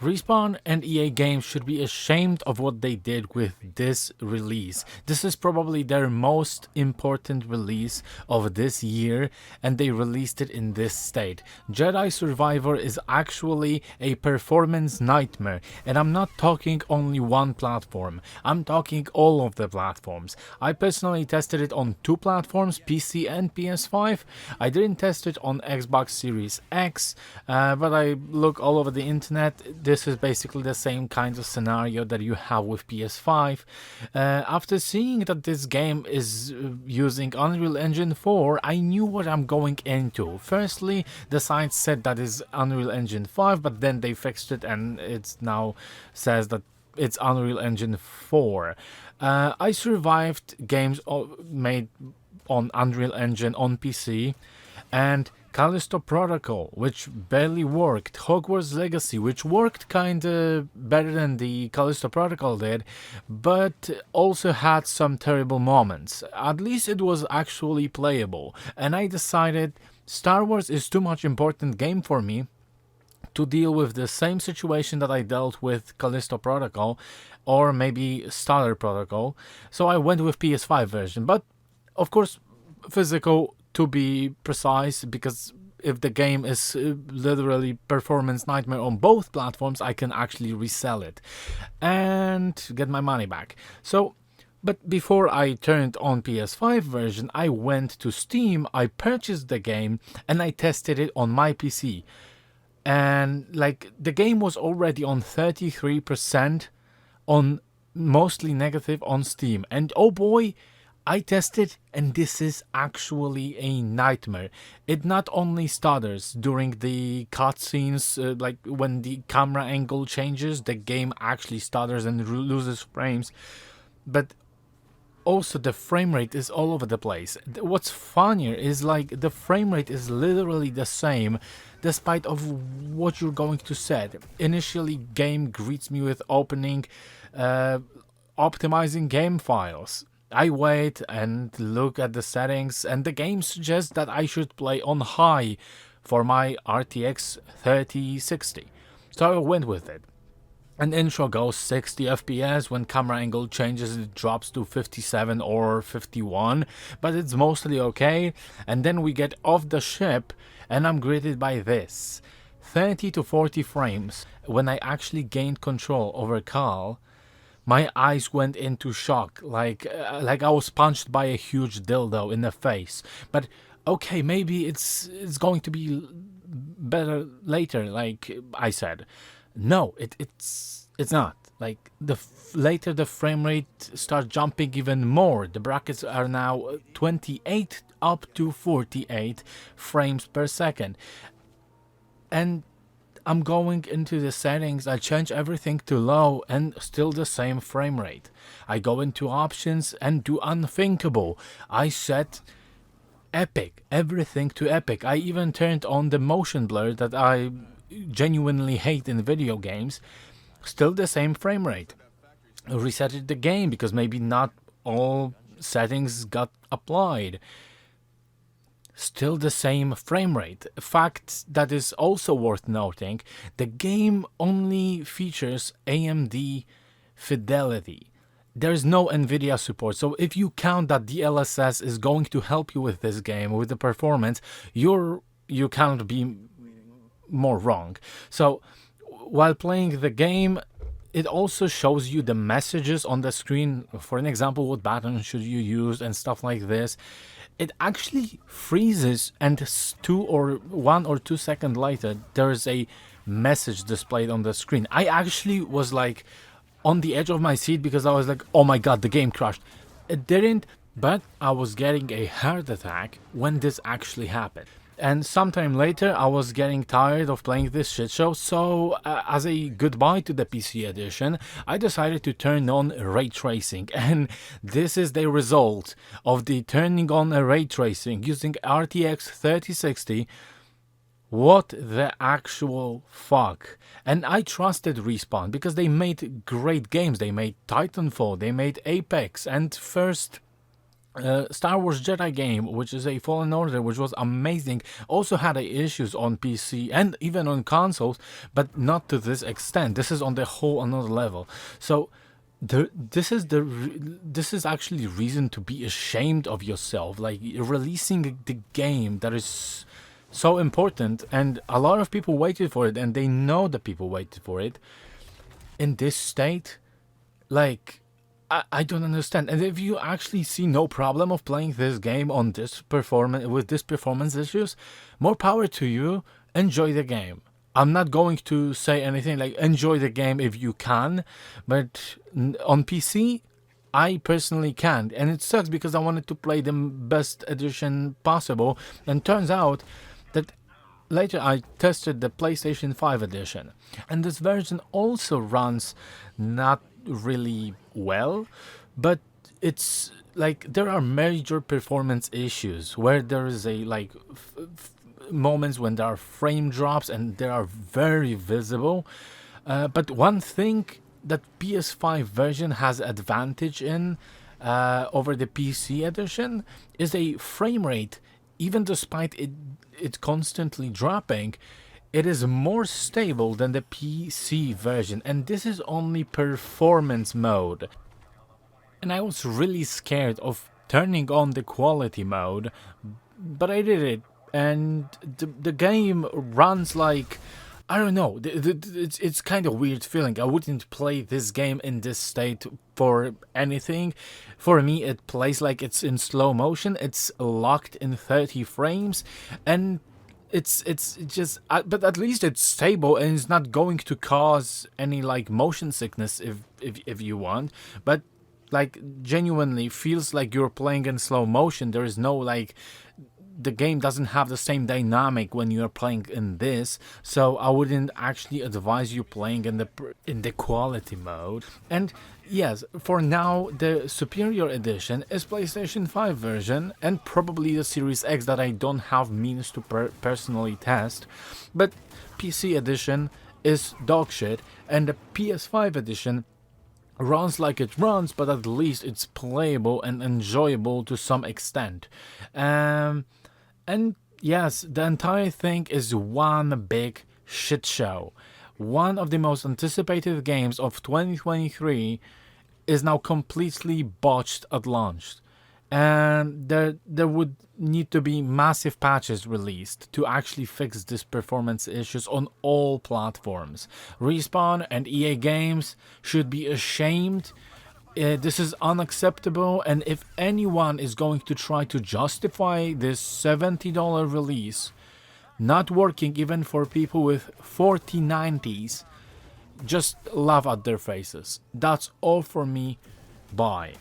Respawn and EA Games should be ashamed of what they did with this release. This is probably their most important release of this year, and they released it in this state. Jedi Survivor is actually a performance nightmare, and I'm not talking only one platform. I'm talking all of the platforms. I personally tested it on two platforms, PC and PS5. I didn't test it on Xbox Series X, but I look all over the internet. This is basically the same kind of scenario that you have with PS5. After seeing that this game is using Unreal Engine 4, I knew what I'm going into. Firstly, the site said that is Unreal Engine 5, but then they fixed it and it now says that it's Unreal Engine 4. I survived games made on Unreal Engine on PC, and Callisto Protocol, which barely worked, Hogwarts Legacy, which worked kinda better than the Callisto Protocol did, but also had some terrible moments. At least it was actually playable, and I decided Star Wars is too much important game for me to deal with the same situation that I dealt with Callisto Protocol, or maybe Stellar Protocol, so I went with PS5 version, but of course physical to be precise, because if the game is literally performance nightmare on both platforms, I can actually resell it and get my money back. So, but before I turned on PS5 version, I went to Steam, I purchased the game, and I tested it on my PC. And like the game was already on 33% on mostly negative on Steam, and oh boy, I tested, and this is actually a nightmare. It not only stutters during the cutscenes, like when the camera angle changes, the game actually stutters and loses frames, but also the frame rate is all over the place. What's funnier is like the frame rate is literally the same despite of what you're going to set. Initially, game greets me with opening optimizing game files. I wait and look at the settings, and the game suggests that I should play on high for my RTX 3060. So I went with it. An intro goes 60 FPS, when camera angle changes it drops to 57 or 51, but it's mostly okay. And then we get off the ship and I'm greeted by this. 30 to 40 frames. When I actually gained control over Cal, my eyes went into shock, like I was punched by a huge dildo in the face. But okay, maybe it's going to be better later, like I said. No, it's not. Like later the frame rate starts jumping even more. The brackets are now 28 up to 48 frames per second. And I'm going into the settings, I change everything to low and still the same frame rate. I go into options and do unthinkable. I set epic, everything to epic. I even turned on the motion blur that I genuinely hate in video games. Still the same frame rate. Resetted the game because maybe not all settings got applied. Still the same frame rate. A fact that is also worth noting, the game only features AMD Fidelity. There's no Nvidia support, so if you count that DLSS is going to help you with this game, with the performance, you can't be more wrong. So while playing the game, it also shows you the messages on the screen. For an example, what button should you use and stuff like this. It actually freezes, and 1 or 2 seconds later there's a message displayed on the screen. I actually was like on the edge of my seat because I was like, oh my god, the game crashed. It didn't, but I was getting a heart attack when this actually happened. And sometime later I was getting tired of playing this shit show, so as a goodbye to the PC edition, I decided to turn on ray tracing, and this is the result of the turning on ray tracing using RTX 3060. What the actual fuck? And I trusted Respawn because they made great games. They made Titanfall, they made Apex, and first Star Wars Jedi game, which is a Fallen Order, which was amazing, also had issues on PC and even on consoles, but not to this extent. This is on the whole another level. So this is actually reason to be ashamed of yourself, like releasing the game that is so important, and a lot of people waited for it, and they know that people waited for it in this state. Like, I don't understand. And if you actually see no problem of playing this game on this performance with this performance issues, more power to you. Enjoy the game. I'm not going to say anything like enjoy the game if you can, but on PC, I personally can't, and it sucks because I wanted to play the best edition possible, and turns out that later I tested the PlayStation 5 edition, and this version also runs not really well, but it's like there are major performance issues where there is a like moments when there are frame drops and they are very visible. But one thing that PS5 version has advantage in over the PC edition is a frame rate. Even despite it constantly dropping, it is more stable than the PC version, and this is only performance mode. And I was really scared of turning on the quality mode, but I did it, and the game runs like, I don't know, it's kind of weird feeling. I wouldn't play this game in this state for anything. For me, it plays like it's in slow motion, it's locked in 30 frames, and it's just, but at least it's stable and it's not going to cause any like motion sickness if you want. But like genuinely feels like you're playing in slow motion. There is no like, the game doesn't have the same dynamic when you're playing in this, so I wouldn't actually advise you playing in the quality mode. And yes, for now the superior edition is PlayStation 5 version and probably the Series X that I don't have means to personally test, but PC edition is dog shit, and the PS5 edition runs like it runs, but at least it's playable and enjoyable to some extent. And yes, the entire thing is one big shit show. One of the most anticipated games of 2023 is now completely botched at launch. And there would need to be massive patches released to actually fix this performance issues on all platforms. Respawn and EA Games should be ashamed. This is unacceptable, and if anyone is going to try to justify this $70 release not working even for people with 4090s, just laugh at their faces. That's all for me. Bye.